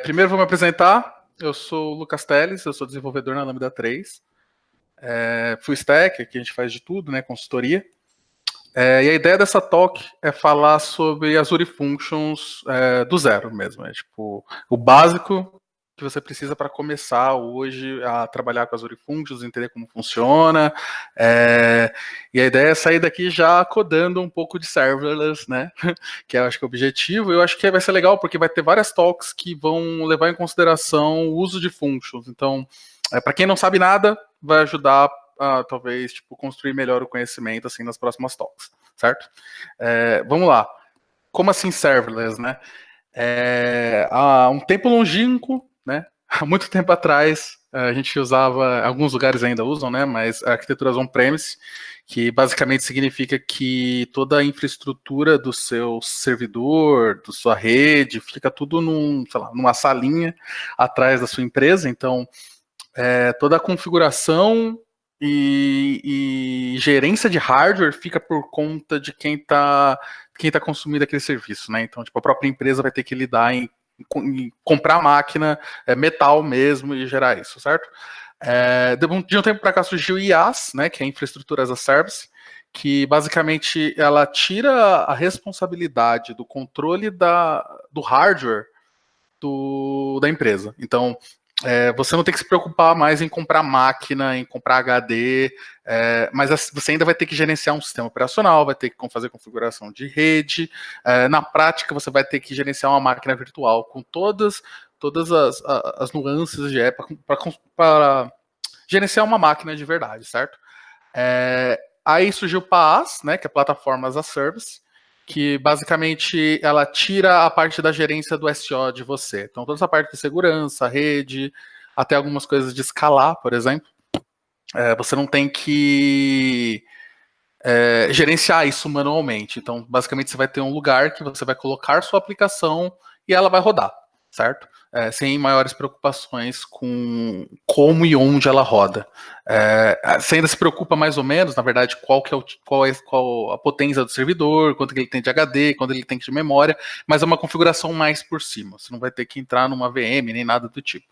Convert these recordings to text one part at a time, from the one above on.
Primeiro vou me apresentar. Eu sou o Lucas Teles, eu sou desenvolvedor na Lambda 3. Full Stack, aqui a gente faz de tudo, né, consultoria. E a ideia dessa talk é falar sobre Azure Functions do zero mesmo. É tipo o básico que você precisa para começar hoje a trabalhar com Azure Functions, entender como funciona. E a ideia é sair daqui já codando um pouco de serverless, né? Que eu acho que é o objetivo. Eu acho que vai ser legal porque vai ter várias talks que vão levar em consideração o uso de functions. Então, para quem não sabe nada, vai ajudar a talvez construir melhor o conhecimento assim nas próximas talks, certo? Vamos lá. Como assim serverless, né? Há um tempo longínquo, né? Há muito tempo atrás, a gente usava, alguns lugares ainda usam, né? Mas a arquitetura on-premise, que basicamente significa que toda a infraestrutura do seu servidor, da sua rede, fica tudo numa salinha atrás da sua empresa. Então, toda a configuração e gerência de hardware fica por conta de quem tá consumindo aquele serviço, né? Então, a própria empresa vai ter que lidar em comprar máquina, metal mesmo, e gerar isso, certo? De um tempo para cá surgiu o IaaS, né, que é Infrastructure as a Service, que basicamente ela tira a responsabilidade do controle do hardware da empresa. Então, você não tem que se preocupar mais em comprar máquina, em comprar HD, mas você ainda vai ter que gerenciar um sistema operacional, vai ter que fazer configuração de rede. Na prática, você vai ter que gerenciar uma máquina virtual com todas as nuances de para gerenciar uma máquina de verdade, certo? Aí surgiu o PaaS, né, que é Plataforma as a Service, que basicamente ela tira a parte da gerência do SO de você. Então, toda essa parte de segurança, rede, até algumas coisas de escalar, por exemplo, você não tem que gerenciar isso manualmente. Então, basicamente, você vai ter um lugar que você vai colocar sua aplicação e ela vai rodar, certo? Sem maiores preocupações com como e onde ela roda. Você ainda se preocupa mais ou menos, na verdade, qual a potência do servidor, quanto que ele tem de HD, quanto ele tem de memória, mas é uma configuração mais por cima. Você não vai ter que entrar numa VM nem nada do tipo.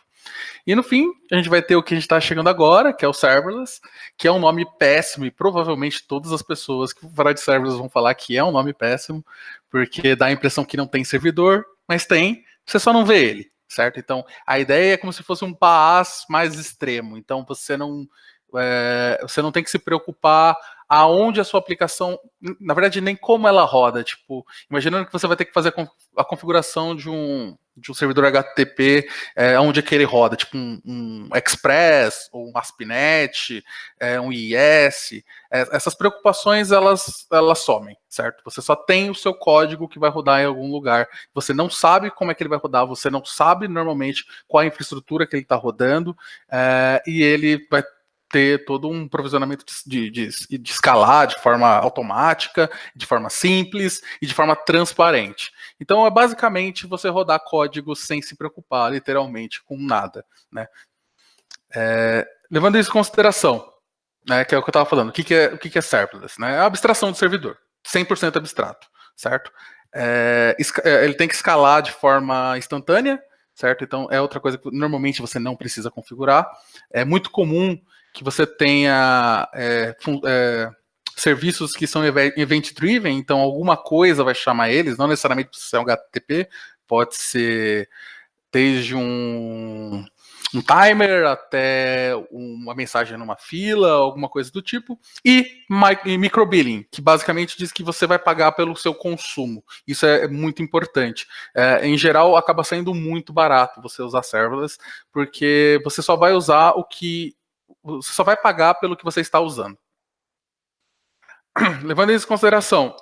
E no fim, a gente vai ter o que a gente está chegando agora, que é o serverless, que é um nome péssimo, e provavelmente todas as pessoas que vão falar de serverless vão falar que é um nome péssimo, porque dá a impressão que não tem servidor, mas tem, você só não vê ele, certo? Então, a ideia é como se fosse um PaaS mais extremo. Então, você não tem que se preocupar aonde a sua aplicação, na verdade, nem como ela roda. Tipo, imaginando que você vai ter que fazer a configuração de um servidor HTTP, onde é que ele roda, tipo um Express, ou um ASP.NET, um IIS. Essas preocupações, elas somem, certo? Você só tem o seu código que vai rodar em algum lugar. Você não sabe como é que ele vai rodar, você não sabe normalmente qual a infraestrutura que ele está rodando, e ele vai ter todo um provisionamento de escalar de forma automática, de forma simples e de forma transparente. Então, é basicamente você rodar código sem se preocupar, literalmente, com nada, né? Levando isso em consideração, né, que é o que eu estava falando, o que é serverless? Né? É a abstração do servidor, 100% abstrato, certo? Ele tem que escalar de forma instantânea, certo? Então, é outra coisa que normalmente você não precisa configurar. É muito comum que você tenha serviços que são event-driven, então alguma coisa vai chamar eles, não necessariamente precisa ser um HTTP, pode ser desde um timer até uma mensagem numa fila, alguma coisa do tipo, e microbilling, que basicamente diz que você vai pagar pelo seu consumo. Isso é muito importante. Em geral, acaba sendo muito barato você usar serverless, porque você só vai usar você só vai pagar pelo que você está usando. Levando isso em consideração,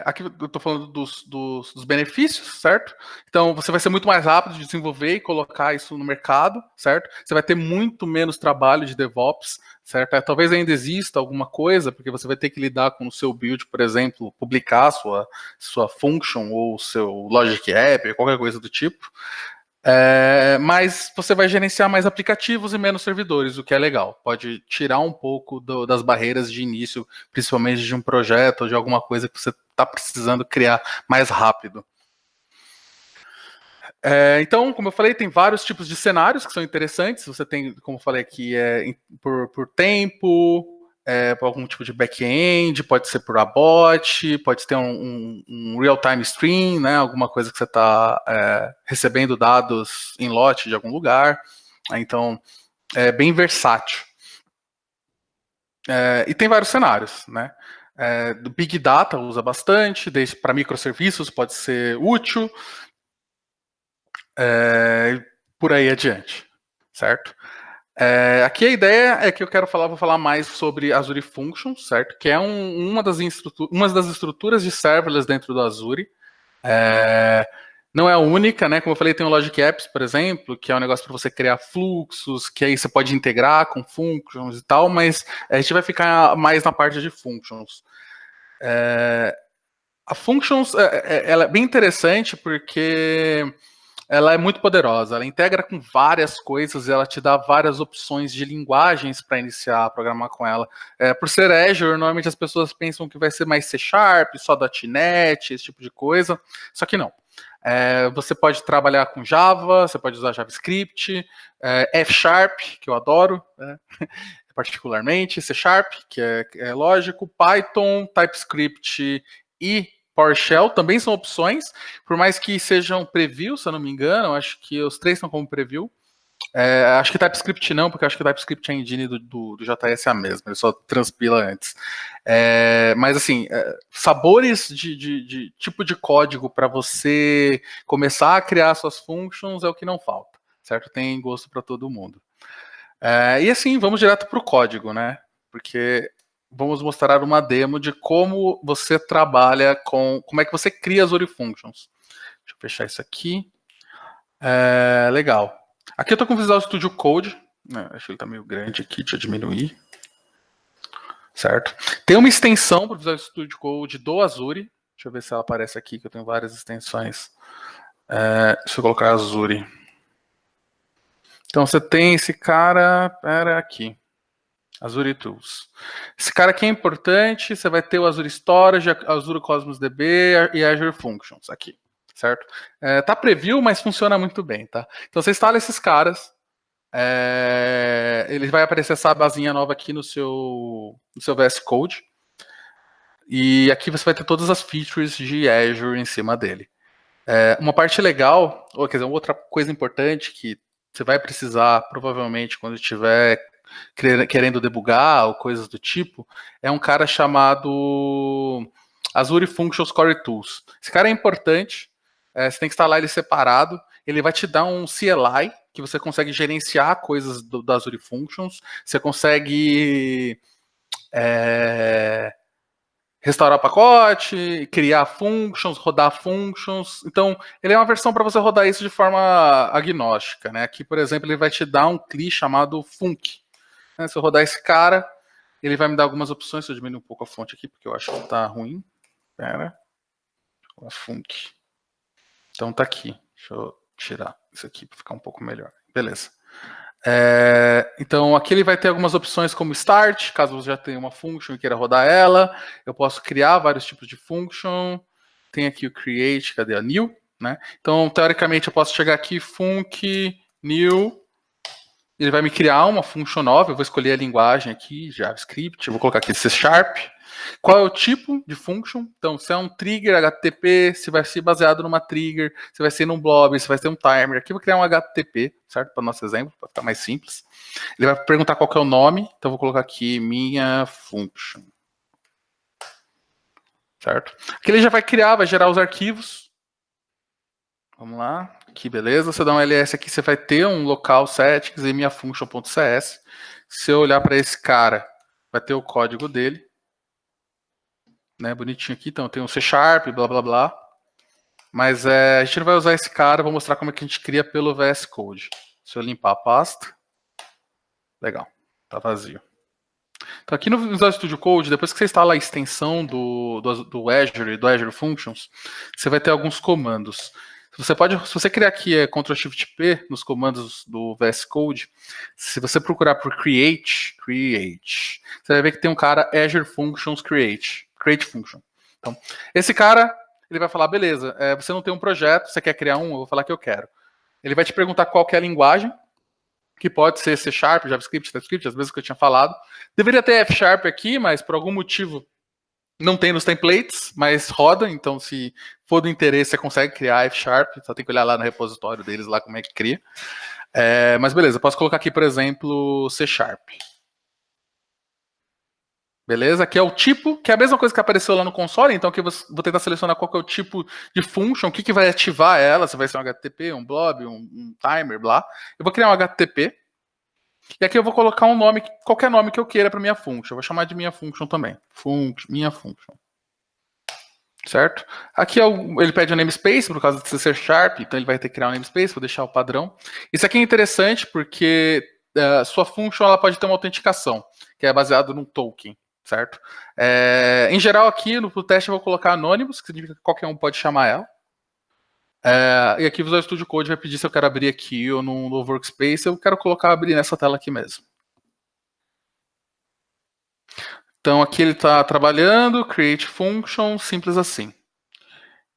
aqui eu estou falando dos benefícios, certo? Então, você vai ser muito mais rápido de desenvolver e colocar isso no mercado, certo? Você vai ter muito menos trabalho de DevOps, certo? Talvez ainda exista alguma coisa, porque você vai ter que lidar com o seu build, por exemplo, publicar sua function ou seu Logic App, qualquer coisa do tipo. Mas você vai gerenciar mais aplicativos e menos servidores, o que é legal. Pode tirar um pouco das barreiras de início, principalmente de um projeto ou de alguma coisa que você está precisando criar mais rápido. Então, como eu falei, tem vários tipos de cenários que são interessantes. Você tem, como eu falei aqui, por tempo, por algum tipo de back-end, pode ser por abort, pode ter um real-time stream, né, alguma coisa que você está recebendo dados em lote de algum lugar. Então, é bem versátil. E tem vários cenários, né? Do Big Data usa bastante, para microserviços pode ser útil, por aí adiante, certo? Aqui a ideia é que vou falar mais sobre Azure Functions, certo? Que é uma das estruturas de serverless dentro do Azure. Não é a única, né? Como eu falei, tem o Logic Apps, por exemplo, que é um negócio para você criar fluxos, que aí você pode integrar com functions e tal, mas a gente vai ficar mais na parte de functions. A functions ela é bem interessante porque ela é muito poderosa, ela integra com várias coisas e ela te dá várias opções de linguagens para iniciar a programar com ela. Por ser Azure, normalmente as pessoas pensam que vai ser mais C#, só .NET, esse tipo de coisa, só que não. Você pode trabalhar com Java, você pode usar JavaScript, F#, que eu adoro, né? Particularmente, C#, que é lógico, Python, TypeScript e PowerShell também são opções, por mais que sejam preview, se eu não me engano, acho que os três são como preview. Acho que TypeScript não, porque acho que TypeScript é a engine do JS a mesma, ele só transpila antes. Mas assim, sabores de tipo de código para você começar a criar suas functions é o que não falta, certo? Tem gosto para todo mundo. E assim, vamos direto para o código, né? Porque vamos mostrar uma demo de como você trabalha como é que você cria as Azure Functions. Deixa eu fechar isso aqui. Legal. Aqui eu estou com o Visual Studio Code. Acho que ele está meio grande aqui, deixa eu diminuir. Certo? Tem uma extensão para o Visual Studio Code do Azure. Deixa eu ver se ela aparece aqui, que eu tenho várias extensões. Deixa eu colocar Azure. Então você tem esse cara, aqui. Azure Tools. Esse cara aqui é importante, você vai ter o Azure Storage, Azure Cosmos DB e Azure Functions aqui, certo? Tá preview, mas funciona muito bem, tá? Então você instala esses caras, ele vai aparecer essa abazinha nova aqui no seu VS Code, e aqui você vai ter todas as features de Azure em cima dele. Uma parte legal, ou quer dizer, outra coisa importante que você vai precisar provavelmente quando estiver querendo debugar ou coisas do tipo, é um cara chamado Azure Functions Core Tools. Esse cara é importante, você tem que instalar ele separado, ele vai te dar um CLI, que você consegue gerenciar coisas da Azure Functions, você consegue restaurar pacote, criar functions, rodar functions. Então, ele é uma versão para você rodar isso de forma agnóstica, né? Aqui, por exemplo, ele vai te dar um CLI chamado Func. Se eu rodar esse cara, ele vai me dar algumas opções. Se eu diminuir um pouco a fonte aqui, porque eu acho que está ruim. Pera. Func. Então tá aqui. Deixa eu tirar isso aqui para ficar um pouco melhor. Beleza. Então aqui ele vai ter algumas opções como Start, caso você já tenha uma function e queira rodar ela. Eu posso criar vários tipos de function. Tem aqui o Create, cadê a New? Né? Então, teoricamente, eu posso chegar aqui, Func, New. Ele vai me criar uma function nova, eu vou escolher a linguagem aqui, JavaScript, eu vou colocar aqui C#. Qual é o tipo de function? Então, se é um trigger HTTP, se vai ser baseado numa trigger, se vai ser num blob, se vai ser um timer. Aqui eu vou criar um HTTP, certo? Para o nosso exemplo, para ficar mais simples. Ele vai perguntar qual que é o nome, então eu vou colocar aqui minha function. Certo? Aqui ele já vai criar, vai gerar os arquivos. Vamos lá, aqui beleza, você dá um ls aqui, você vai ter um local settings e minha function.cs. Se eu olhar para esse cara, vai ter o código dele, né, bonitinho aqui, então tem um C#, blá blá blá, mas a gente não vai usar esse cara, vou mostrar como é que a gente cria pelo VS Code. Se eu limpar a pasta, legal, tá vazio. Então aqui no Visual Studio Code, depois que você instala a extensão do Azure e do Azure Functions, você vai ter alguns comandos. Se você criar aqui Ctrl Shift P nos comandos do VS Code, se você procurar por Create, você vai ver que tem um cara Azure Functions Create Function. Então, esse cara ele vai falar, beleza, você não tem um projeto, você quer criar um? Eu vou falar que eu quero. Ele vai te perguntar qual que é a linguagem, que pode ser C#, JavaScript, TypeScript, as mesmas que eu tinha falado. Deveria ter F# aqui, mas por algum motivo não tem nos templates, mas roda, então se for do interesse, você consegue criar F#, só tem que olhar lá no repositório deles, lá como é que cria. Mas beleza, posso colocar aqui, por exemplo, C#. Beleza? Aqui é o tipo, que é a mesma coisa que apareceu lá no console, então aqui eu vou tentar selecionar qual que é o tipo de function, o que vai ativar ela, se vai ser um HTTP, um blob, um timer, blá. Eu vou criar um HTTP, e aqui eu vou colocar um nome, qualquer nome que eu queira para minha function. Eu vou chamar de minha function também. Minha function. Certo? Aqui ele pede um namespace, por causa de ser Sharp, então ele vai ter que criar um namespace, vou deixar o padrão. Isso aqui é interessante porque sua function ela pode ter uma autenticação, que é baseado num token, certo? Em geral aqui no teste eu vou colocar anonymous, que significa que qualquer um pode chamar ela. E aqui o Visual Studio Code vai pedir se eu quero abrir aqui ou no workspace, eu quero abrir nessa tela aqui mesmo. Então aqui ele está trabalhando, create function, simples assim.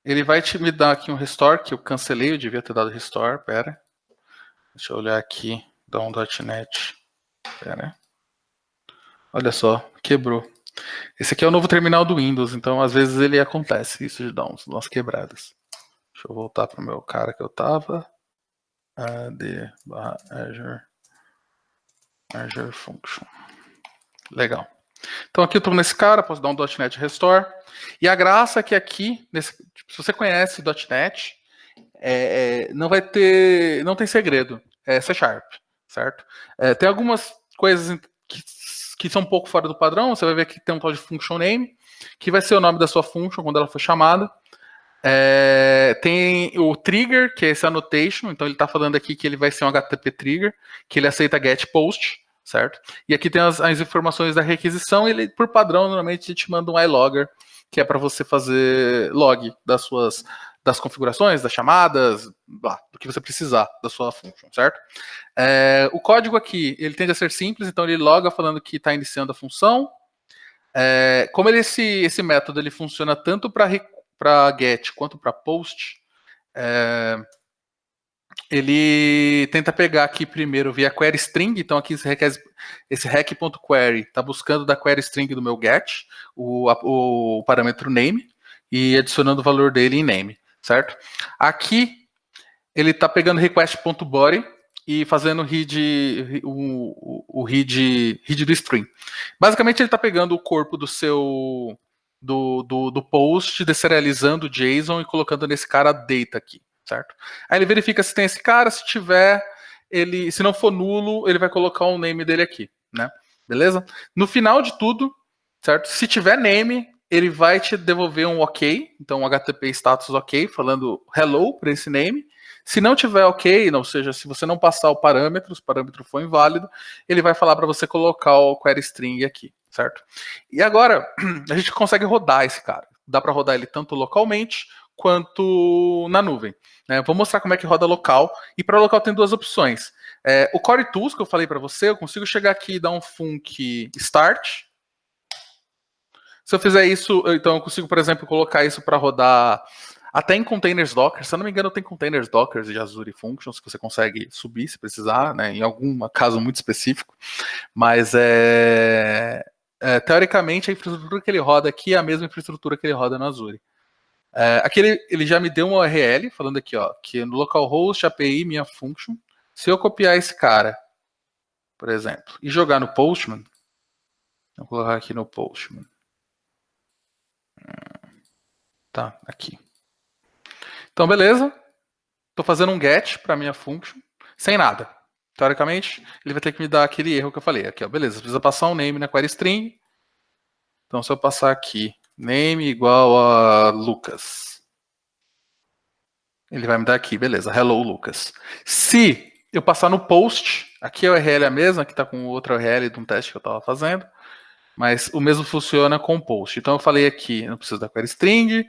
Ele vai me dar aqui um restore, que eu cancelei, eu devia ter dado restore, pera. Deixa eu olhar aqui, down.net, pera. Olha só, quebrou. Esse aqui é o novo terminal do Windows, então às vezes ele acontece, isso de dar umas quebradas. Deixa eu voltar para o meu cara que eu tava. Azure Function. Legal. Então aqui eu estou nesse cara, posso dar um .NET Restore. E a graça é que aqui, se você conhece .NET, não tem segredo, é C#, certo? Tem algumas coisas que são um pouco fora do padrão, você vai ver que tem um tal de function name, que vai ser o nome da sua function quando ela for chamada. Tem o trigger, que é esse annotation, então ele está falando aqui que ele vai ser um HTTP trigger, que ele aceita get post, certo? E aqui tem as informações da requisição, e ele, por padrão, normalmente te manda um iLogger, que é para você fazer log das configurações, das chamadas, do que você precisar da sua function, certo? O código aqui, ele tende a ser simples, então ele loga falando que está iniciando a função. Como esse método ele funciona tanto para get quanto para post, ele tenta pegar aqui primeiro via query string, então aqui esse rec.query está buscando da query string do meu get, o parâmetro name, e adicionando o valor dele em name, certo? Aqui ele está pegando request.body e fazendo o read do string. Basicamente ele está pegando o corpo do post, deserializando o JSON e colocando nesse cara data aqui, certo? Aí ele verifica se tem esse cara, se tiver, se não for nulo, ele vai colocar o name dele aqui, né? Beleza? No final de tudo, certo? Se tiver name, ele vai te devolver um OK, então um HTTP status OK, falando hello para esse name. Se não tiver OK, ou seja, se você não passar o parâmetro, se o parâmetro for inválido, ele vai falar para você colocar o query string aqui, certo? E agora, a gente consegue rodar esse cara. Dá para rodar ele tanto localmente quanto na nuvem. Né? Vou mostrar como é que roda local. E para local tem duas opções. O Core Tools, que eu falei para você, eu consigo chegar aqui e dar um func start. Se eu fizer isso, então eu consigo, por exemplo, colocar isso para rodar até em containers Docker. Se eu não me engano, tem containers Docker de Azure Functions que você consegue subir se precisar, né, em algum caso muito específico. Mas teoricamente a infraestrutura que ele roda aqui é a mesma infraestrutura que ele roda no Azure. Aqui ele já me deu uma URL falando aqui, ó, que no localhost API minha function. Se eu copiar esse cara, por exemplo, e jogar no Postman, vou colocar aqui no Postman. Tá, aqui. Então, beleza. Estou fazendo um get para minha function, sem nada. Teoricamente, ele vai ter que me dar aquele erro que eu falei. Aqui, ó, beleza, precisa passar um name na query string. Então, se eu passar aqui, name igual a Lucas, ele vai me dar aqui, beleza, hello Lucas. Se eu passar no post, aqui a URL é a mesma, que está com outra URL de um teste que eu estava fazendo, mas o mesmo funciona com post. Então eu falei aqui, não preciso da query string, eu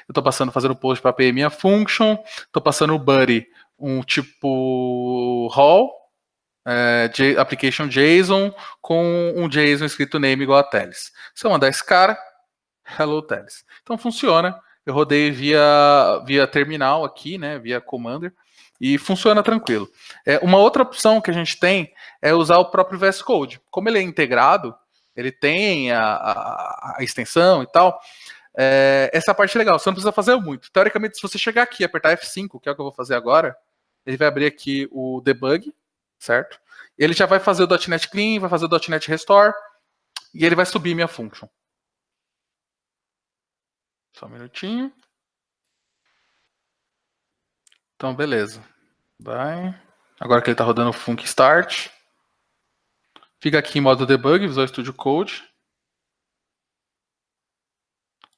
estou fazendo post para API minha function, estou passando o buddy, um tipo Hall, application JSON, com um JSON escrito name igual a Teles. Se eu mandar esse cara, hello Teles. Então funciona, eu rodei via terminal aqui, né, via Commander, e funciona tranquilo. Uma outra opção que a gente tem é usar o próprio VS Code. Como ele é integrado, ele tem a extensão e tal, essa parte é legal, você não precisa fazer muito. Teoricamente, se você chegar aqui e apertar F5, que é o que eu vou fazer agora, ele vai abrir aqui o debug, certo? Ele já vai fazer o .NET Clean, vai fazer o .NET Restore, e ele vai subir minha function. Só um minutinho. Então, beleza. Vai. Agora que ele está rodando o Func Start. Fica aqui em modo debug, Visual Studio Code.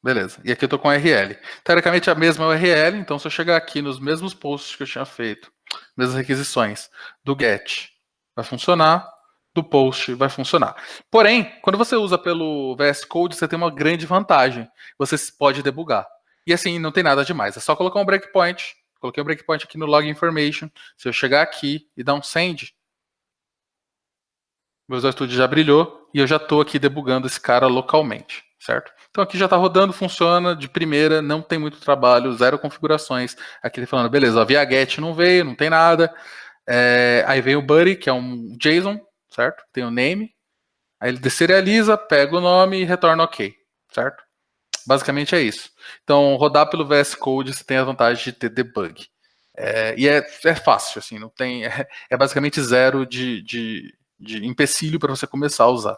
Beleza. E aqui eu estou com URL. Teoricamente a mesma URL, então se eu chegar aqui nos mesmos posts que eu tinha feito, mesmas requisições do get, vai funcionar, do post vai funcionar. Porém, quando você usa pelo VS Code, você tem uma grande vantagem. Você pode debugar. E assim, não tem nada demais. É só colocar um breakpoint. Coloquei um breakpoint aqui no log information. Se eu chegar aqui e dar um send, meu Visual Studio já brilhou e eu já estou aqui debugando esse cara localmente, certo? Então aqui já está rodando, funciona de primeira, não tem muito trabalho, zero configurações. Aqui ele falando, beleza, a via get não veio, não tem nada. Aí vem o buddy, que é um JSON, certo? Tem o name. Aí ele deserializa, pega o nome e retorna ok, certo? Basicamente é isso. Então, rodar pelo VS Code você tem a vantagem de ter debug. E é fácil, assim, não tem. É basicamente zero de empecilho para você começar a usar.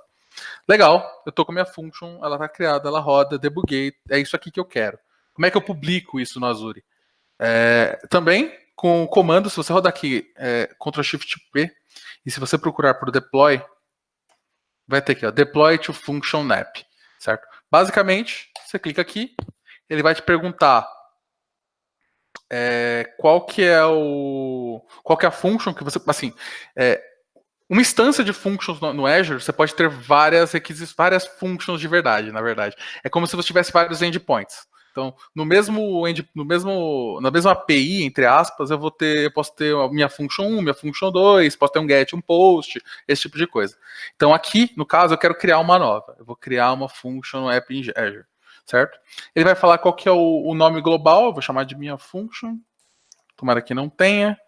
Legal, eu estou com a minha function, ela está criada, ela roda, debuguei, é isso aqui que eu quero. Como é que eu publico isso no Azure? Também com o comando, se você rodar aqui Ctrl Shift P, e se você procurar por deploy, vai ter aqui, ó, deploy to function map, certo? Basicamente, você clica aqui, ele vai te perguntar qual que é a function que você, assim, uma instância de functions no Azure, você pode ter várias requisitos, várias functions de verdade, na verdade. É como se você tivesse vários endpoints. Então, na mesma API, entre aspas, eu posso ter a minha function 1, minha function 2, posso ter um get, um post, esse tipo de coisa. Então, aqui, no caso, eu quero criar uma nova. Eu vou criar uma function no app em Azure, certo? Ele vai falar qual que é o nome global, eu vou chamar de minha function. Tomara que não tenha.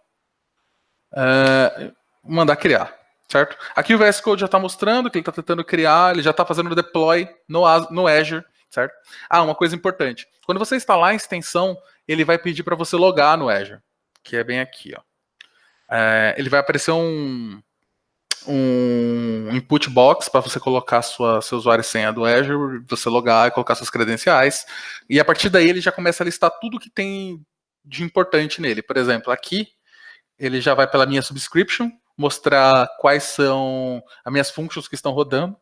Vou mandar criar, certo? Aqui o VS Code já está mostrando que ele está tentando criar, ele já está fazendo o deploy no Azure, certo? Uma coisa importante. Quando você instalar a extensão, ele vai pedir para você logar no Azure, que é bem aqui, ó. Ele vai aparecer um input box para você colocar seu usuário e senha do Azure, você logar e colocar suas credenciais, e a partir daí ele já começa a listar tudo que tem de importante nele. Por exemplo, aqui ele já vai pela minha subscription, mostrar quais são as minhas functions que estão rodando.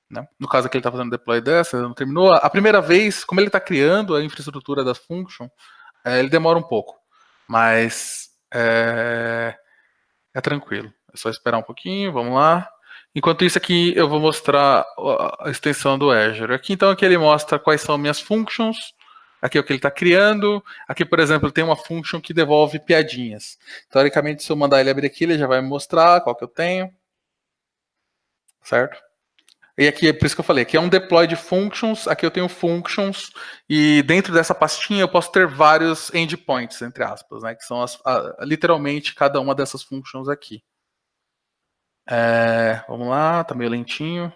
Né? No caso aqui ele está fazendo deploy dessa, não terminou. A primeira vez, como ele está criando a infraestrutura da function, ele demora um pouco. Mas é tranquilo. É só esperar um pouquinho, vamos lá. Enquanto isso aqui eu vou mostrar a extensão do Azure. Aqui então aqui ele mostra quais são minhas functions. Aqui é o que ele está criando. Aqui, por exemplo, tem uma function que devolve piadinhas. Teoricamente, se eu mandar ele abrir aqui, ele já vai me mostrar qual que eu tenho. Certo? E aqui é por isso que eu falei, aqui é um deploy de functions, aqui eu tenho functions, e dentro dessa pastinha eu posso ter vários endpoints, entre aspas, né? Que são literalmente cada uma dessas functions aqui. Vamos lá, tá meio lentinho.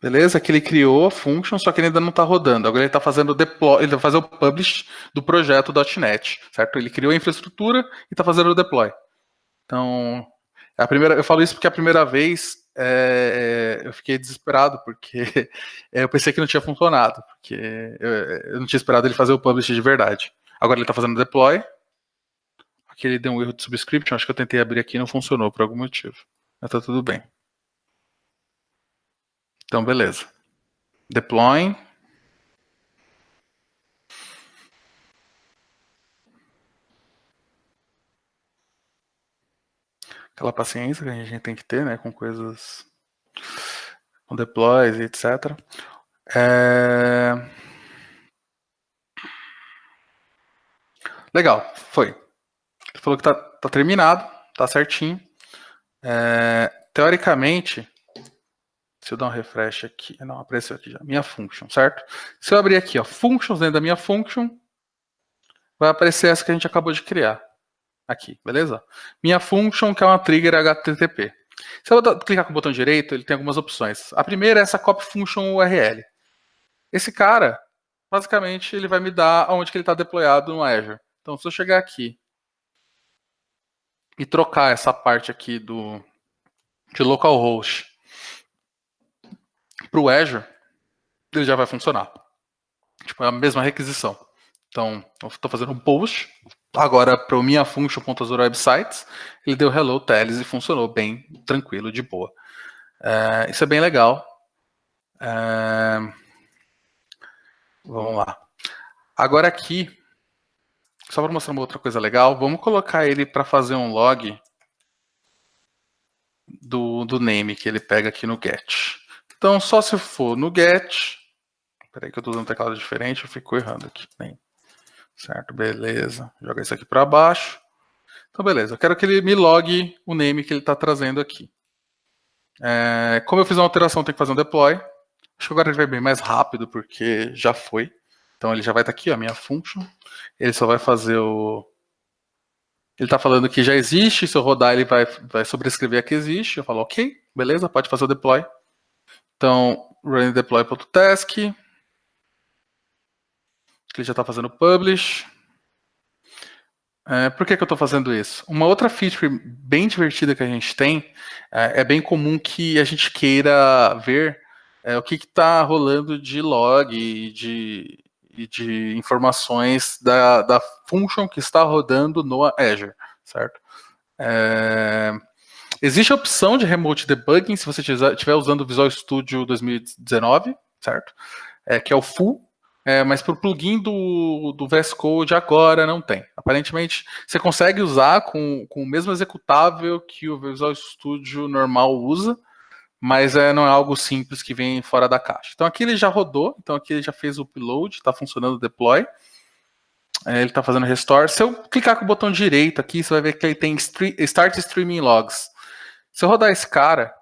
Beleza? Aqui ele criou a function, só que ele ainda não está rodando. Agora ele está fazendo o deploy, ele vai fazer o publish do projeto .NET, certo? Ele criou a infraestrutura e está fazendo o deploy. Então, eu falo isso porque a primeira vez eu fiquei desesperado, porque eu pensei que não tinha funcionado, porque eu não tinha esperado ele fazer o publish de verdade. Agora ele está fazendo o deploy. Aqui ele deu um erro de subscription, acho que eu tentei abrir aqui e não funcionou por algum motivo. Mas tá tudo bem. Então, beleza. Deploying. Aquela paciência que a gente tem que ter, né, com coisas, com deploys e etc. Legal, foi. Ele falou que tá terminado, tá certinho. teoricamente, se eu dar um refresh aqui, não, apareceu aqui já, minha function, certo? Se eu abrir aqui, ó, functions dentro da minha function, vai aparecer essa que a gente acabou de criar. Aqui, beleza? Minha function, que é uma trigger HTTP. Se eu clicar com o botão direito, ele tem algumas opções. A primeira é essa copy function URL. Esse cara, basicamente, ele vai me dar onde que ele está deployado no Azure. Então, se eu chegar aqui e trocar essa parte aqui de localhost para o Azure, ele já vai funcionar. Tipo, é a mesma requisição. Então, eu estou fazendo um post. Agora, para o minha function.azure websites, ele deu hello teles e funcionou bem tranquilo, de boa. Isso é bem legal. Vamos lá. Agora aqui, só para mostrar uma outra coisa legal, vamos colocar ele para fazer um log do name que ele pega aqui no get. Então, só se for no get. Peraí que eu estou usando um teclado diferente, eu fico errando aqui. Certo, beleza. Joga isso aqui para baixo. Então, beleza. Eu quero que ele me logue o name que ele está trazendo aqui. Como eu fiz uma alteração, eu tenho que fazer um deploy. Acho que agora ele vai bem mais rápido, porque já foi. Então, ele já vai estar aqui, a minha function. Ele só vai fazer o... Ele está falando que já existe. Se eu rodar, ele vai sobrescrever a que existe. Eu falo, ok, beleza, pode fazer o deploy. Então, run deploy.task. Ele já está fazendo publish. Por que eu estou fazendo isso? Uma outra feature bem divertida que a gente tem, é bem comum que a gente queira ver o que está rolando de log e de informações da function que está rodando no Azure, certo? Existe a opção de remote debugging se você estiver usando o Visual Studio 2019, certo? Que é o full. Mas para o plugin do VS Code agora não tem. Aparentemente, você consegue usar com o mesmo executável que o Visual Studio normal usa, mas não é algo simples que vem fora da caixa. Então aqui ele já rodou, então aqui ele já fez o upload, está funcionando o deploy. Ele está fazendo restore. Se eu clicar com o botão direito aqui, você vai ver que ele tem Start Streaming Logs. Se eu rodar esse cara,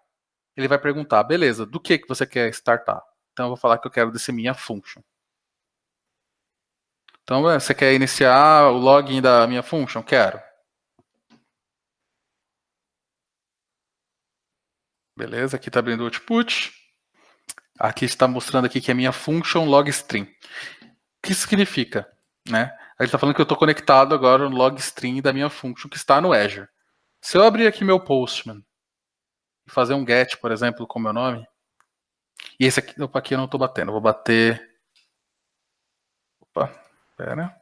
ele vai perguntar, beleza, do que você quer startar? Então eu vou falar que eu quero desse minha function. Então, você quer iniciar o login da minha function? Quero. Beleza, aqui está abrindo o output. Aqui está mostrando aqui que é minha function logstream. O que isso significa? Né? Ele está falando que eu estou conectado agora no logstream da minha function que está no Azure. Se eu abrir aqui meu Postman e fazer um get, por exemplo, com o meu nome, e esse aqui, opa, aqui eu não estou batendo, eu vou bater... Opa, pera...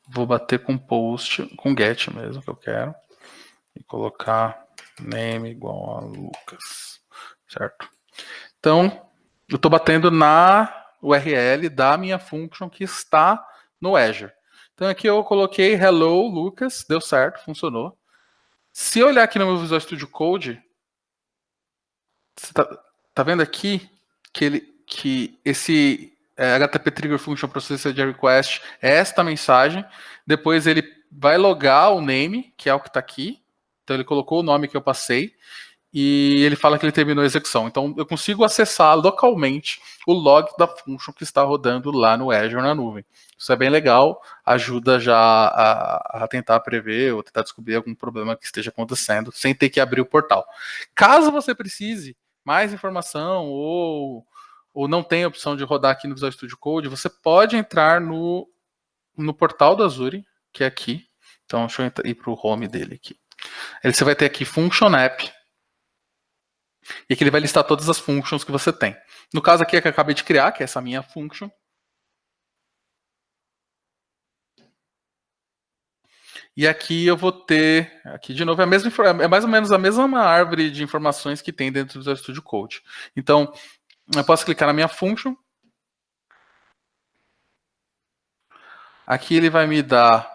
Vou bater com post, com get mesmo, que eu quero. E colocar name igual a Lucas. Certo? Então, eu estou batendo na URL da minha function que está no Azure. Então, aqui eu coloquei hello Lucas, deu certo, funcionou. Se eu olhar aqui no meu Visual Studio Code, você tá vendo aqui que esse HTTP Trigger Function Processor de Request é esta mensagem. Depois ele vai logar o name, que é o que está aqui. Então ele colocou o nome que eu passei. E ele fala que ele terminou a execução. Então eu consigo acessar localmente o log da function que está rodando lá no Azure na nuvem. Isso é bem legal, ajuda já a tentar prever ou tentar descobrir algum problema que esteja acontecendo sem ter que abrir o portal. Caso você precise mais informação ou não tenha opção de rodar aqui no Visual Studio Code, você pode entrar no portal do Azure, que é aqui. Então deixa eu ir para o home dele aqui. Você vai ter aqui Function App. E aqui ele vai listar todas as functions que você tem. No caso aqui é que eu acabei de criar, que é essa minha function. E aqui eu vou ter, aqui de novo, é mais ou menos a mesma árvore de informações que tem dentro do Visual Studio Code. Então, eu posso clicar na minha function. Aqui ele vai me dar...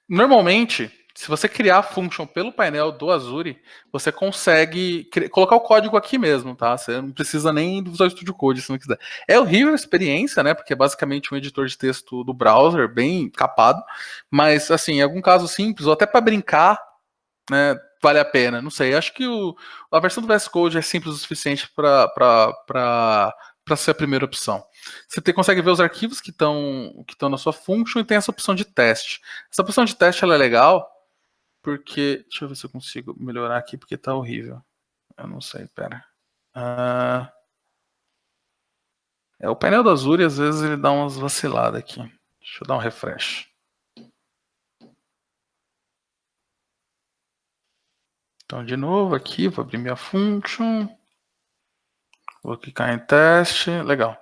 Normalmente, se você criar a function pelo painel do Azure, você consegue colocar o código aqui mesmo, tá? Você não precisa nem do Visual Studio Code, se não quiser. É horrível a experiência, né? Porque é basicamente um editor de texto do browser, bem capado. Mas, assim, em algum caso simples, ou até para brincar, né? vale a pena. Não sei, acho que a versão do VS Code é simples o suficiente para ser a primeira opção. Você consegue ver os arquivos que estão na sua function e tem essa opção de teste. Essa opção de teste ela é legal porque... Deixa eu ver se eu consigo melhorar aqui, porque tá horrível. Eu não sei, pera. O painel do Azure, às vezes, ele dá umas vaciladas aqui. Deixa eu dar um refresh. Então, de novo, aqui, vou abrir minha function. Vou clicar em teste. Legal.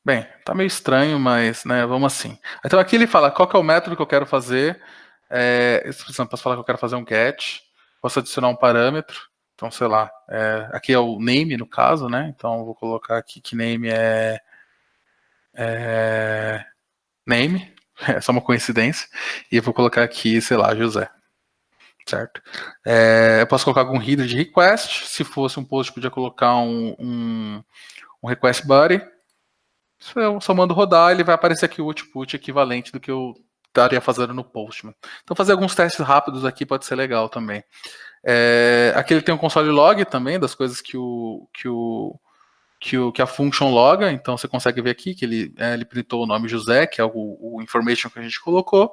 Bem, tá meio estranho, mas, né, vamos assim. Então, aqui ele fala qual que é o método que eu quero fazer. Por exemplo, posso falar que eu quero fazer um get. Posso adicionar um parâmetro. Então, sei lá. Aqui é o name, no caso, né? Então, eu vou colocar aqui que name é name. É só uma coincidência. E eu vou colocar aqui, sei lá, José. Certo? Eu posso colocar algum header de request. Se fosse um post, podia colocar um request body. Eu só mando rodar, ele vai aparecer aqui o output equivalente do que eu estaria fazendo no Postman. Então, fazer alguns testes rápidos aqui pode ser legal também. Aqui ele tem um console log também, das coisas que a function loga. Então, você consegue ver aqui que ele printou o nome José, que é o information que a gente colocou.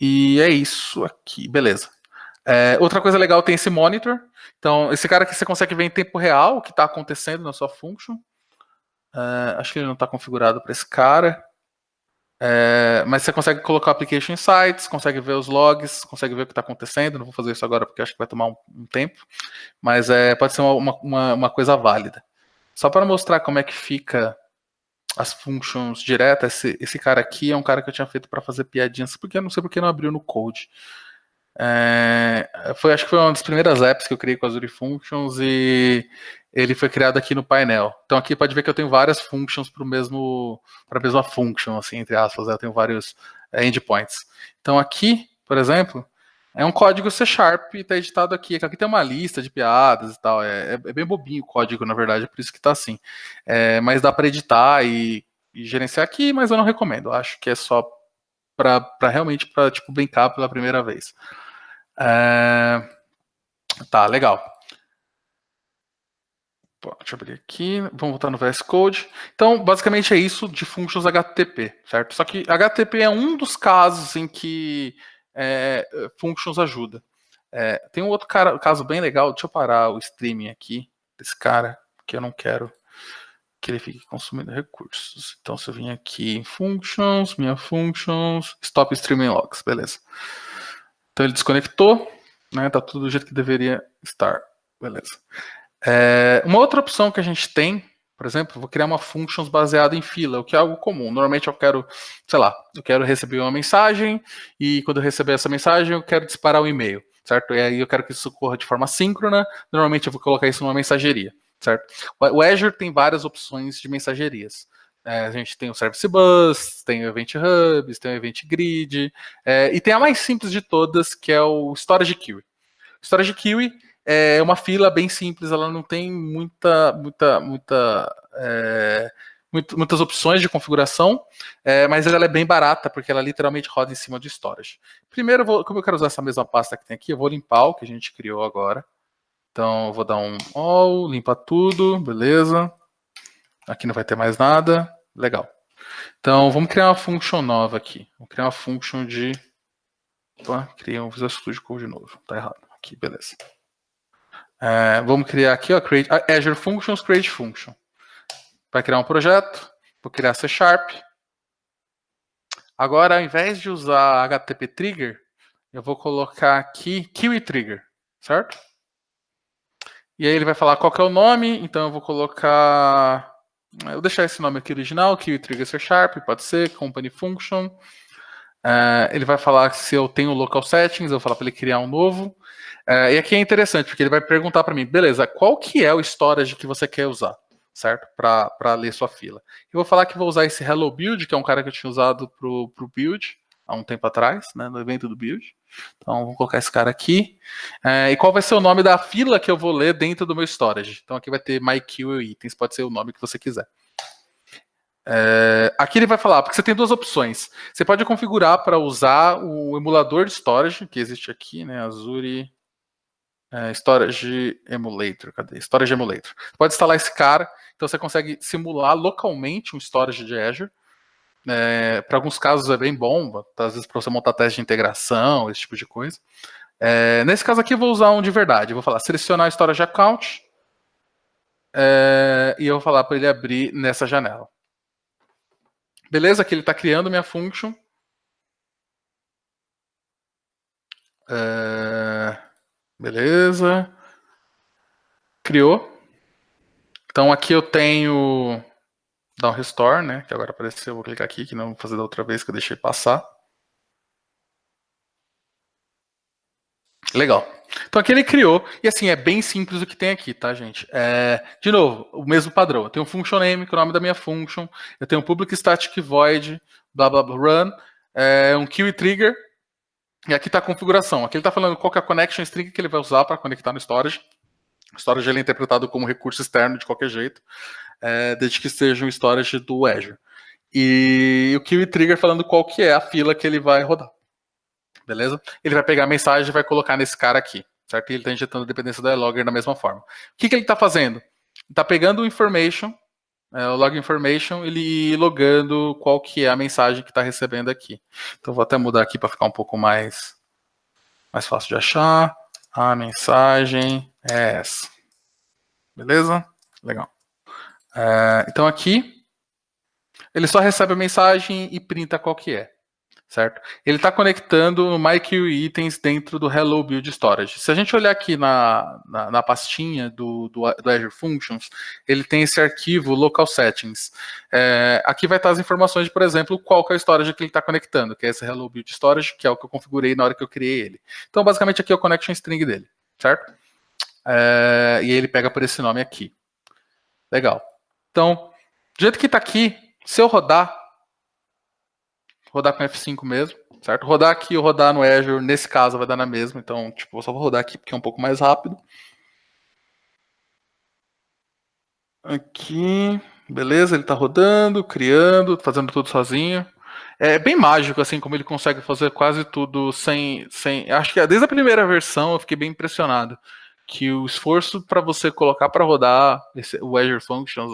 E é isso aqui, beleza. Outra coisa legal, tem esse monitor. Então, esse cara aqui você consegue ver em tempo real o que está acontecendo na sua function. Acho que ele não está configurado para esse cara. Mas você consegue colocar application insights, consegue ver os logs, consegue ver o que está acontecendo. Não vou fazer isso agora porque acho que vai tomar um tempo. Mas pode ser uma coisa válida. Só para mostrar como é que fica as functions diretas, esse cara aqui é um cara que eu tinha feito para fazer piadinhas, porque eu não sei porque não abriu no code. Acho que foi uma das primeiras apps que eu criei com Azure Functions e ele foi criado aqui no painel. Então aqui pode ver que eu tenho várias functions para a mesma function, assim, entre aspas. Eu tenho vários endpoints. Então aqui, por exemplo, é um código C# e está editado aqui. Aqui tem uma lista de piadas e tal. É bem bobinho o código, na verdade, é por isso que está assim. Mas dá para editar e gerenciar aqui, mas eu não recomendo. Eu acho que é só para realmente tipo, brincar pela primeira vez. Tá, legal. Deixa eu abrir aqui. Vamos voltar no VS Code. Então, basicamente é isso de functions HTTP, certo? Só que HTTP é um dos casos em que functions ajuda. Tem um outro caso bem legal. Deixa eu parar o streaming aqui desse cara, que eu não quero que ele fique consumindo recursos. Então, se eu vim aqui em functions, minha functions, stop streaming logs, beleza. Então ele desconectou, né? Tá tudo do jeito que deveria estar, beleza. Uma outra opção que a gente tem, por exemplo, vou criar uma functions baseada em fila, o que é algo comum. Normalmente eu quero, sei lá, eu quero receber uma mensagem e quando eu receber essa mensagem eu quero disparar um e-mail, certo? E aí eu quero que isso ocorra de forma síncrona. Normalmente eu vou colocar isso numa mensageria, certo? O Azure tem várias opções de mensagerias. A gente tem o Service Bus, tem o Event Hubs, tem o Event Grid, e tem a mais simples de todas, que é o Storage Queue. Storage Queue é uma fila bem simples, ela não tem muitas opções de configuração, mas ela é bem barata, porque ela literalmente roda em cima de storage. Primeiro, como eu quero usar essa mesma pasta que tem aqui, eu vou limpar o que a gente criou agora. Então, eu vou dar um all, limpa tudo, beleza. Aqui não vai ter mais nada, legal. Então, vamos criar uma function nova aqui. Vamos criar uma function de... Opa, criei um Visual Studio Code novo, tá errado. Aqui, beleza. Vamos criar aqui, ó, Azure Functions, Create Function. Vai criar um projeto, vou criar C#. Agora, ao invés de usar HTTP Trigger, eu vou colocar aqui Kiwi Trigger, certo? E aí ele vai falar qual que é o nome, então eu vou colocar... Eu vou deixar esse nome aqui original, Kiwi Trigger C#, pode ser, Company Function. Ele vai falar se eu tenho local settings, eu vou falar para ele criar um novo. E aqui é interessante, porque ele vai perguntar para mim, beleza, qual que é o storage que você quer usar, certo? Para ler sua fila. Eu vou falar que vou usar esse Hello Build, que é um cara que eu tinha usado pro build, há um tempo atrás, né, no evento do build. Então, vou colocar esse cara aqui. E qual vai ser o nome da fila que eu vou ler dentro do meu storage? Então, aqui vai ter MyQueue Itens, pode ser o nome que você quiser. Aqui ele vai falar, porque você tem duas opções. Você pode configurar para usar o emulador de storage, que existe aqui, né, Azure Storage Emulator, cadê? Storage Emulator. Pode instalar esse cara, então você consegue simular localmente um storage de Azure. Para alguns casos é bem bom, às vezes para você montar teste de integração, esse tipo de coisa. Nesse caso aqui eu vou usar um de verdade. Eu vou falar selecionar Storage Account e eu vou falar para ele abrir nessa janela. Beleza, que ele está criando minha function. Beleza. Criou. Então aqui eu tenho dar um restore, né? Que agora apareceu, eu vou clicar aqui, que não vou fazer da outra vez que eu deixei passar. Legal. Então aqui ele criou, e assim, é bem simples o que tem aqui, tá, gente? De novo, o mesmo padrão. Eu tenho um function name, que é o nome da minha function, eu tenho um public static void, blá blá blá run, um queue trigger, e aqui está a configuração. Aqui ele está falando qual que é a connection string que ele vai usar para conectar no storage. O storage ele é interpretado como recurso externo de qualquer jeito, desde que seja um storage do Azure. E o queue trigger falando qual que é a fila que ele vai rodar. Beleza? Ele vai pegar a mensagem e vai colocar nesse cara aqui, certo? E ele está injetando a dependência da logger da mesma forma. O que ele está fazendo? Ele está pegando o information, o log information, ele logando qual que é a mensagem que está recebendo aqui. Então vou até mudar aqui para ficar um pouco mais fácil de achar. A mensagem é essa. Beleza? Legal. Então aqui ele só recebe a mensagem e printa qual que é. Certo? Ele está conectando o MyQItens dentro do Hello Build Storage. Se a gente olhar aqui na pastinha do Azure Functions, ele tem esse arquivo Local Settings. Aqui vai estar as informações de, por exemplo, qual que é o storage que ele está conectando, que é esse Hello Build Storage, que é o que eu configurei na hora que eu criei ele. Então, basicamente, aqui é o connection string dele, certo? E ele pega por esse nome aqui. Legal. Então, do jeito que está aqui, se eu rodar com F5 mesmo, certo? Rodar aqui ou rodar no Azure, nesse caso vai dar na mesma, então, tipo, eu só vou rodar aqui porque é um pouco mais rápido. Aqui, beleza, ele tá rodando, criando, fazendo tudo sozinho. É bem mágico, assim, como ele consegue fazer quase tudo sem... Acho que desde a primeira versão eu fiquei bem impressionado. Que o esforço para você colocar para rodar o Azure Functions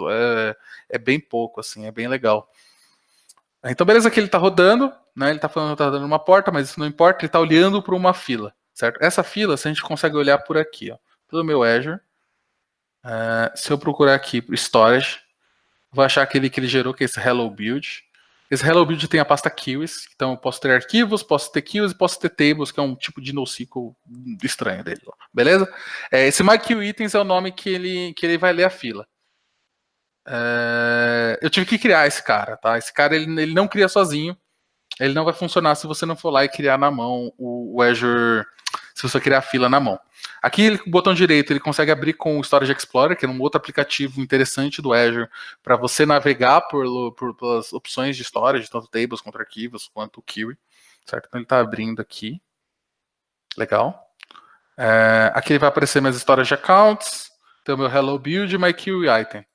é bem pouco, assim, é bem legal. Então, beleza que ele está rodando, né? Ele está falando que está rodando uma porta, mas isso não importa, ele está olhando para uma fila, certo? Essa fila, se a gente consegue olhar por aqui, ó, pelo meu Azure, se eu procurar aqui por Storage, vou achar aquele que ele gerou, que é esse Hello Build. Esse Hello Build tem a pasta queues, então eu posso ter arquivos, posso ter queues e posso ter tables, que é um tipo de NoSQL estranho dele, ó, beleza? Esse MyQItens é o nome que ele vai ler a fila. Eu tive que criar esse cara, tá? Esse cara ele não cria sozinho. Ele não vai funcionar se você não for lá e criar na mão o Azure, se você criar a fila na mão. Aqui, com o botão direito, ele consegue abrir com o Storage Explorer, que é um outro aplicativo interessante do Azure, para você navegar pelas opções de storage, tanto tables quanto arquivos, quanto query. Certo? Então ele está abrindo aqui. Legal. Aqui vai aparecer meus storage accounts, tem o meu Hello Build e my query item.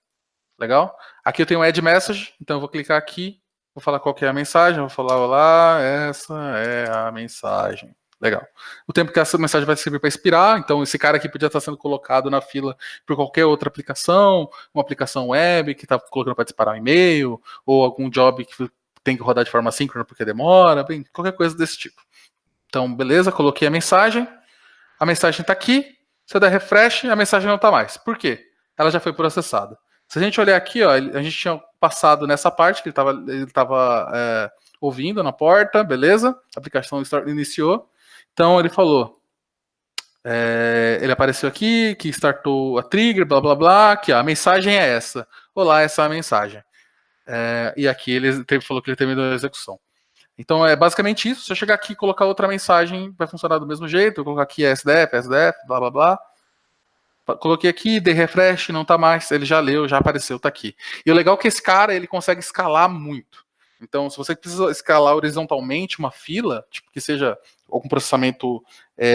Legal? Aqui eu tenho Add Message, então eu vou clicar aqui, vou falar qual que é a mensagem, vou falar, olá, essa é a mensagem. Legal. O tempo que essa mensagem vai servir para expirar, então esse cara aqui podia estar sendo colocado na fila por qualquer outra aplicação, uma aplicação web que está colocando para disparar um e-mail, ou algum job que tem que rodar de forma síncrona porque demora, bem, qualquer coisa desse tipo. Então, beleza, coloquei a mensagem está aqui, se eu der refresh, a mensagem não está mais. Por quê? Ela já foi processada. Se a gente olhar aqui, ó, a gente tinha passado nessa parte que ele estava ouvindo na porta, beleza? A aplicação iniciou. Então ele falou, ele apareceu aqui, que startou a trigger, blá blá blá, que a mensagem é essa. Olá, essa é a mensagem. E aqui ele falou que ele terminou a execução. Então é basicamente isso. Se eu chegar aqui e colocar outra mensagem, vai funcionar do mesmo jeito. Eu colocar aqui SDF, blá blá blá. Coloquei aqui, dei refresh, não tá mais, ele já leu, já apareceu, tá aqui. E o legal é que esse cara, ele consegue escalar muito. Então, se você precisa escalar horizontalmente uma fila, tipo que seja algum processamento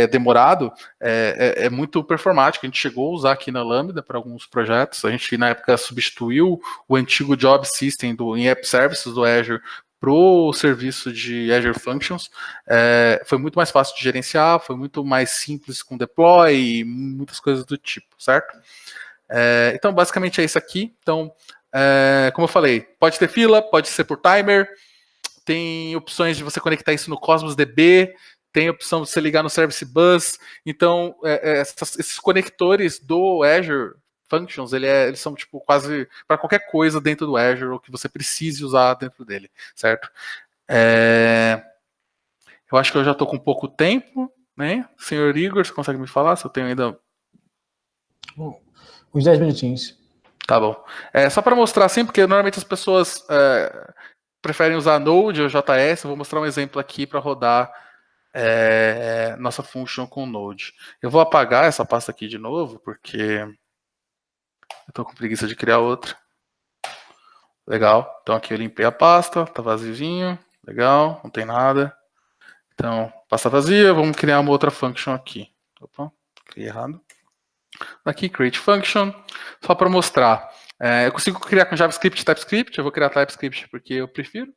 demorado, é muito performático. A gente chegou a usar aqui na Lambda para alguns projetos. A gente, na época, substituiu o antigo Job System em App Services do Azure pro serviço de Azure Functions, foi muito mais fácil de gerenciar, foi muito mais simples com deploy e muitas coisas do tipo, certo? Então, basicamente é isso aqui. Então, como eu falei, pode ter fila, pode ser por timer, tem opções de você conectar isso no Cosmos DB, tem a opção de você ligar no Service Bus. Então, esses conectores do Azure Functions, eles são tipo quase para qualquer coisa dentro do Azure ou que você precise usar dentro dele, certo? Eu acho que eu já estou com pouco tempo, né? Senhor Igor, você consegue me falar se eu tenho ainda... Uns 10 minutinhos. Tá bom. Só para mostrar assim, porque normalmente as pessoas preferem usar Node ou JS. Eu vou mostrar um exemplo aqui para rodar nossa function com Node. Eu vou apagar essa pasta aqui de novo, porque eu estou com preguiça de criar outra. Legal. Então aqui eu limpei a pasta, tá vaziozinho. Legal, não tem nada. Então, pasta vazia, vamos criar uma outra function aqui. Opa, criei errado. Aqui, create function, só para mostrar. Eu consigo criar com JavaScript e TypeScript, eu vou criar TypeScript porque eu prefiro.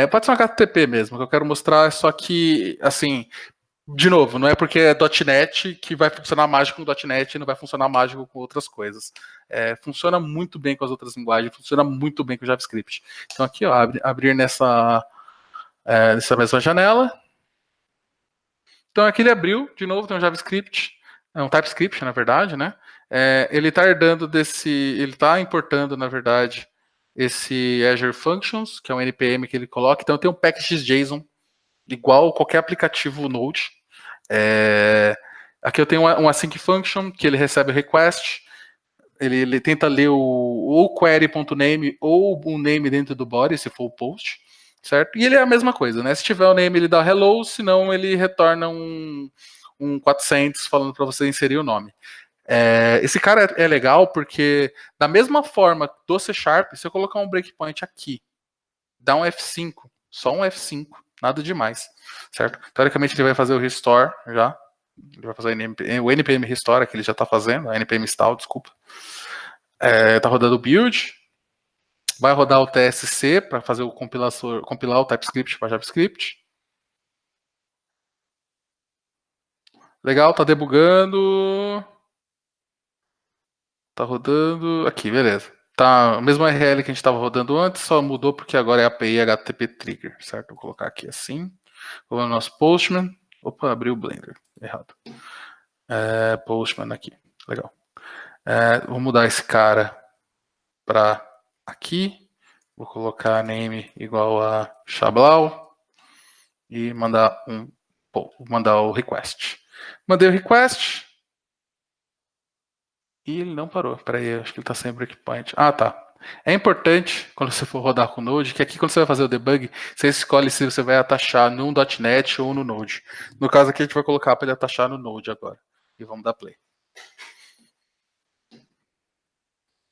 Pode ser um HTTP mesmo, o que eu quero mostrar é só que, assim, de novo, não é porque é .NET que vai funcionar mágico com .NET e não vai funcionar mágico com outras coisas. Funciona muito bem com as outras linguagens, funciona muito bem com JavaScript. Então aqui, ó, abrir nessa mesma janela. Então aqui ele abriu, de novo, tem um JavaScript, um TypeScript, na verdade, né? Ele está importando, na verdade, esse Azure Functions, que é um NPM que ele coloca. Então tem um package.json, igual qualquer aplicativo Node. Aqui eu tenho um async function, que ele recebe o request, ele tenta ler o query.name ou o name dentro do body, se for o post, certo? E ele é a mesma coisa, né? Se tiver o name, ele dá hello, senão ele retorna um 400 falando para você inserir o nome. Esse cara é legal porque, da mesma forma do C#, se eu colocar um breakpoint aqui, dá um F5, só um F5, nada demais, certo? Teoricamente ele vai fazer o restore já, ele vai fazer o npm restore, que ele já está fazendo, a npm install, desculpa. Tá rodando o build, vai rodar o TSC para fazer o compilar o TypeScript para JavaScript. Legal, tá debugando. Tá rodando. Aqui, beleza. Tá o mesmo URL que a gente estava rodando antes, só mudou porque agora é API HTTP Trigger, certo? Vou colocar aqui assim. Vou no nosso Postman. Opa, abriu o Blender. Errado. Postman aqui. Legal. Vou mudar esse cara para aqui. Vou colocar name igual a Xablau e mandar o request. Mandei o request e ele não parou. Peraí, acho que ele está sem breakpoint. Ah, tá. É importante, quando você for rodar com o Node, que aqui quando você vai fazer o debug, você escolhe se você vai atachar num .NET ou no Node. No caso aqui, a gente vai colocar para ele atachar no Node agora. E vamos dar play.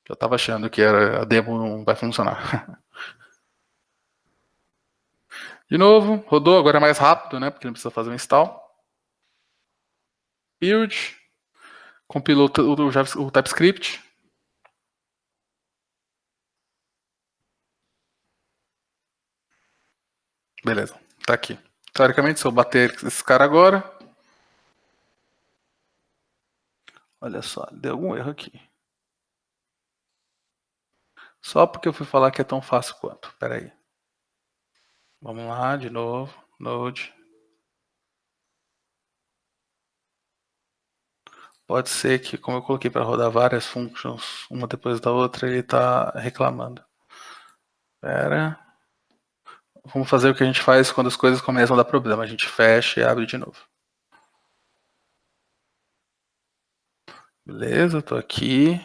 Já estava achando que a demo não vai funcionar. De novo, rodou, agora é mais rápido, né? Porque não precisa fazer um install. Build. Compilou o TypeScript. Beleza, tá aqui. Teoricamente, se eu bater esse cara agora... Olha só, deu algum erro aqui. Só porque eu fui falar que é tão fácil quanto. Espera aí. Vamos lá, de novo. Node. Pode ser que, como eu coloquei para rodar várias functions, uma depois da outra, ele está reclamando. Espera. Vamos fazer o que a gente faz quando as coisas começam a dar problema. A gente fecha e abre de novo. Beleza, estou aqui.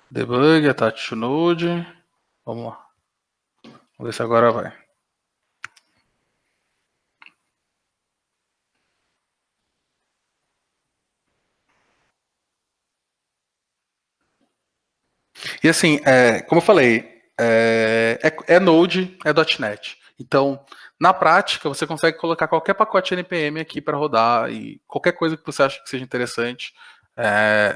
Debug, attach to node. Vamos lá. Vamos ver se agora vai. E assim, como eu falei, Node, é .NET. Então, na prática, você consegue colocar qualquer pacote NPM aqui para rodar e qualquer coisa que você acha que seja interessante,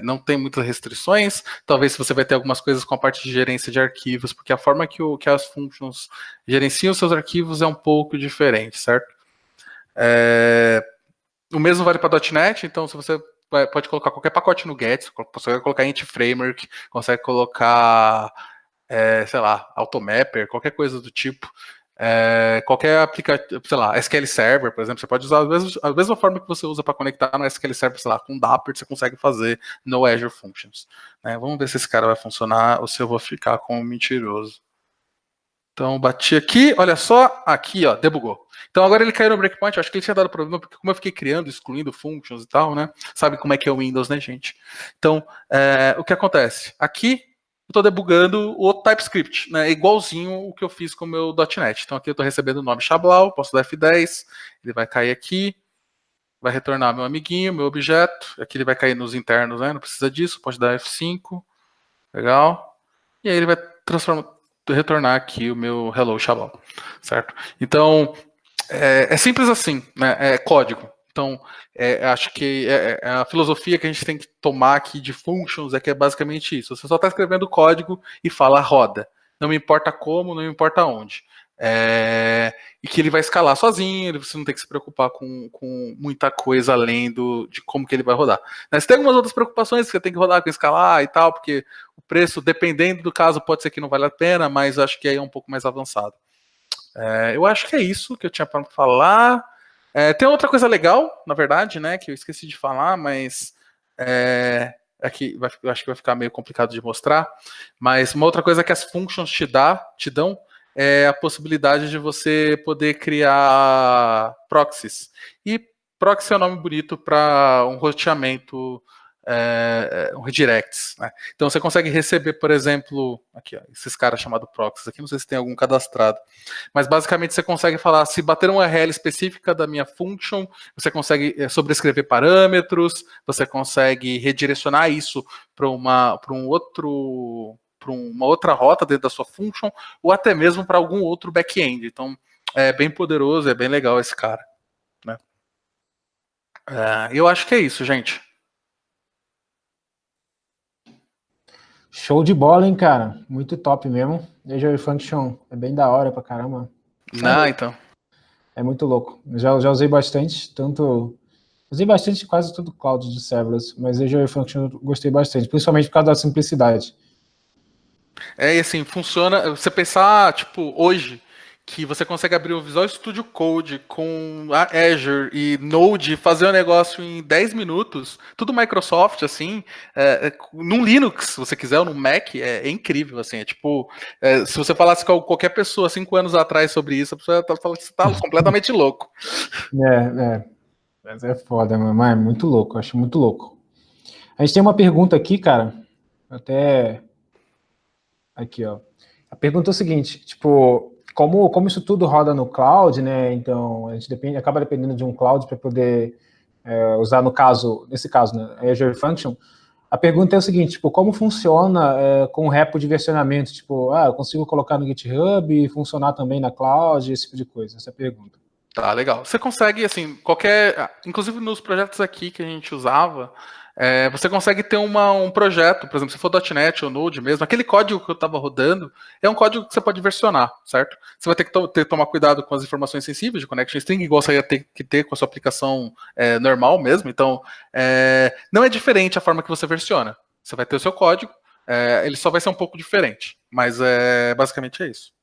Não tem muitas restrições. Talvez você vai ter algumas coisas com a parte de gerência de arquivos, porque a forma que as functions gerenciam seus arquivos é um pouco diferente, certo? O mesmo vale para .NET, então se você pode colocar qualquer pacote no Get, você consegue colocar Int Framework, consegue colocar, sei lá, Automapper, qualquer coisa do tipo. Qualquer aplicativo, sei lá, SQL Server, por exemplo, você pode usar a mesma forma que você usa para conectar no SQL Server, sei lá, com Dapper, você consegue fazer no Azure Functions. Vamos ver se esse cara vai funcionar ou se eu vou ficar como mentiroso. Então, bati aqui, olha só, aqui, ó, debugou. Então, agora ele caiu no breakpoint, eu acho que ele tinha dado problema, porque como eu fiquei criando, excluindo functions e tal, né? Sabe como é que é o Windows, né, gente? Então, o que acontece? Aqui, eu estou debugando o TypeScript, né? Igualzinho o que eu fiz com o meu .NET. Então, aqui eu estou recebendo o nome Xablau, posso dar F10, ele vai cair aqui, vai retornar meu amiguinho, meu objeto, aqui ele vai cair nos internos, né? Não precisa disso, pode dar F5, legal. E aí ele vai retornar aqui o meu Hello Xablau, certo? Então, é simples assim, né? É código. Então, acho que a filosofia que a gente tem que tomar aqui de functions é que é basicamente isso. Você só está escrevendo código e fala roda. Não me importa como, não me importa onde. E que ele vai escalar sozinho, você não tem que se preocupar com muita coisa além de como que ele vai rodar. Você tem algumas outras preocupações que você tem que rodar com escalar e tal, porque o preço, dependendo do caso, pode ser que não vale a pena, mas acho que aí é um pouco mais avançado. Eu acho que é isso que eu tinha para falar. Tem outra coisa legal, na verdade, né, que eu esqueci de falar, mas aqui eu acho que vai ficar meio complicado de mostrar. Mas uma outra coisa que as functions te dão é a possibilidade de você poder criar proxies. E proxy é um nome bonito para um roteamento, um redirects, né? Então você consegue receber, por exemplo, aqui, ó, esses caras chamados proxies aqui, não sei se tem algum cadastrado, mas basicamente você consegue falar, se bater uma URL específica da minha function, você consegue sobrescrever parâmetros, você consegue redirecionar isso para uma outra rota dentro da sua function, ou até mesmo para algum outro back-end. Então, é bem poderoso, é bem legal esse cara, né? Eu acho que é isso, gente. Show de bola, hein, cara? Muito top mesmo. Azure Function é bem da hora pra caramba. Então. É muito louco. Já usei bastante, usei bastante quase todo cloud de serverless, mas Azure Function eu gostei bastante, principalmente por causa da simplicidade. E assim, funciona. Você pensar, tipo, hoje, que você consegue abrir o Visual Studio Code com a Azure e Node e fazer o negócio em 10 minutos, tudo Microsoft, assim, num Linux, se você quiser, ou no Mac, é incrível, assim, tipo, se você falasse com qualquer pessoa 5 anos atrás sobre isso, a pessoa tá falando que você tá completamente louco. Mas é foda, mas é muito louco, acho muito louco. A gente tem uma pergunta aqui, cara, até aqui, ó. A pergunta é o seguinte, tipo, como isso tudo roda no cloud, né? Então a gente acaba dependendo de um cloud para poder usar nesse caso, né, Azure Function. A pergunta é o seguinte, tipo, como funciona com o repo de versionamento? Tipo, eu consigo colocar no GitHub e funcionar também na cloud, esse tipo de coisa? Essa é a pergunta. Tá, legal. Você consegue, assim, inclusive nos projetos aqui que a gente usava, você consegue ter um projeto, por exemplo, se for .NET ou Node mesmo, aquele código que eu estava rodando é um código que você pode versionar, certo? Você vai ter que tomar cuidado com as informações sensíveis de connection string, igual você ia ter que ter com a sua aplicação normal mesmo. Então, não é diferente a forma que você versiona. Você vai ter o seu código, ele só vai ser um pouco diferente, mas basicamente é isso.